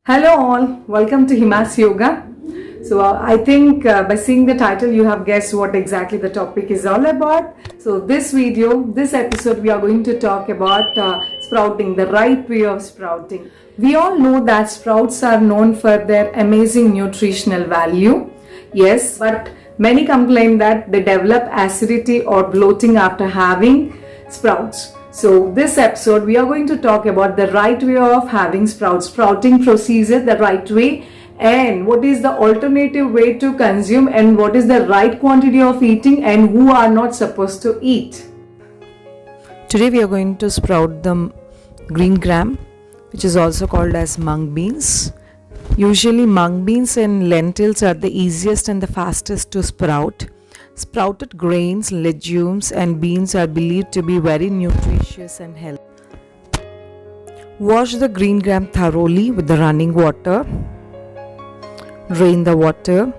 Hello all, welcome to Himas Yoga. I think by seeing the title you have guessed what exactly the topic is all about. So this episode we are going to talk about sprouting, the right way of sprouting. We all know that sprouts are known for their amazing nutritional value. Yes, but many complain that they develop acidity or bloating after having sprouts. So this episode we are going to talk about the right way of having sprouting procedure, the right way, and what is the alternative way to consume and what is the right quantity of eating and who are not supposed to eat. Today we are going to sprout the green gram, which is also called as mung beans. Usually mung beans and lentils are the easiest and the fastest to sprout. Sprouted grains, legumes and beans are believed to be very nutritious and healthy. Wash the green gram thoroughly with the running water. Drain the water.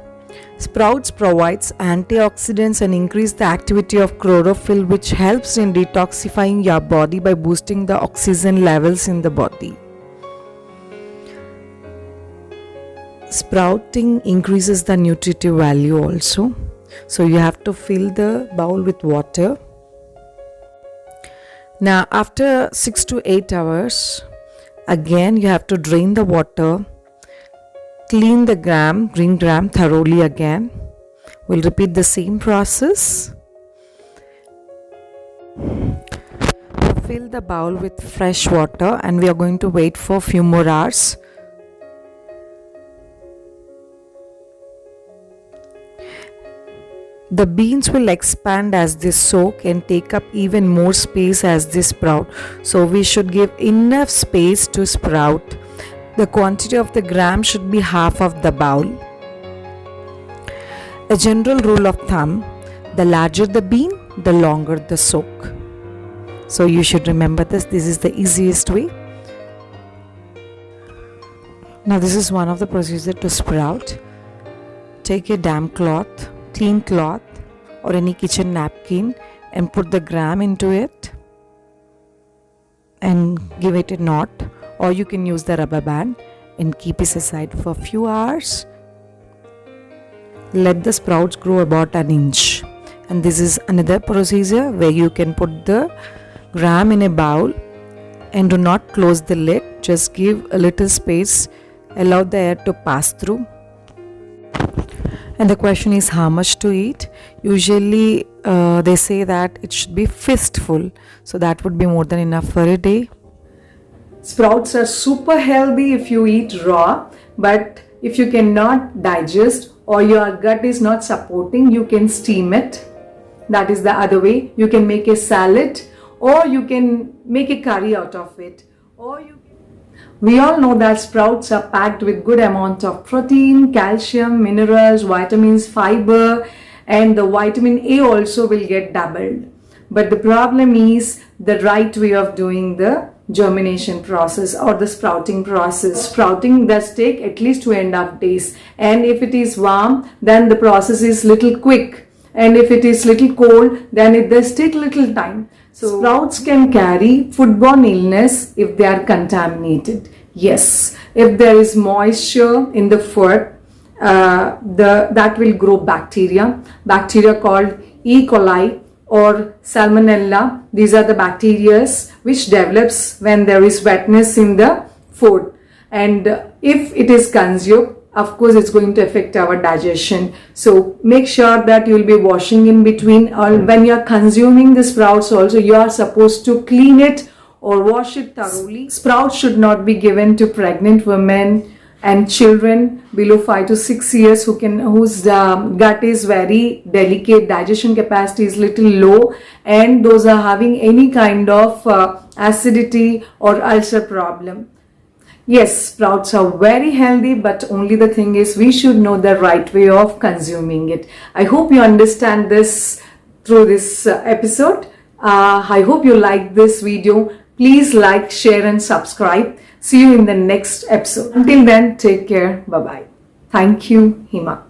Sprouts provides antioxidants and increase the activity of chlorophyll, which helps in detoxifying your body by boosting the oxygen levels in the body. Sprouting increases the nutritive value also. So you have to fill the bowl with water. Now after 6 to 8 hours, again you have to drain the water, clean the green gram thoroughly again. We'll repeat the same process. Fill the bowl with fresh water and we are going to wait for a few more hours. The beans will expand as they soak and take up even more space as they sprout. So we should give enough space to sprout. The quantity of the gram should be half of the bowl. A general rule of thumb, the larger the bean, the longer the soak. So you should remember this. This is the easiest way. Now this is one of the procedures to sprout. Take a damp cloth, clean cloth or any kitchen napkin and put the gram into it and give it a knot, or you can use the rubber band and keep it aside for a few hours. Let the sprouts grow about an inch, and this is another procedure where you can put the gram in a bowl and do not close the lid, just give a little space, allow the air to pass through. And the question is how much to eat. Usually they say that it should be fistful, so that would be more than enough for a day. Sprouts are super healthy if you eat raw, but if you cannot digest or your gut is not supporting, you can steam it. That is the other way. You can make a salad or you can make a curry out of it. We all know that sprouts are packed with good amount of protein, calcium, minerals, vitamins, fiber, and the vitamin A also will get doubled. But the problem is the right way of doing the germination process or the sprouting process. Sprouting does take at least 2.5 days, and if it is warm, then the process is little quick, and if it is little cold, then it does take little time. So sprouts can carry foodborne illness if they are contaminated. Yes, if there is moisture in the food, that will grow bacteria called E. coli or Salmonella. These are the bacteria which develops when there is wetness in the food, and if it is consumed, of course it's going to affect our digestion. So make sure that you will be washing in between, or when you are consuming the sprouts also you are supposed to clean it or wash it thoroughly. Sprouts should not be given to pregnant women and children below 5 to 6 years whose gut is very delicate, digestion capacity is little low, and those are having any kind of acidity or ulcer problem. Yes, sprouts are very healthy, but only the thing is we should know the right way of consuming it. I hope you understand this through this episode. I hope you like this video. Please like, share and subscribe. See you in the next episode. Until then, take care. Bye-bye. Thank you, Hima.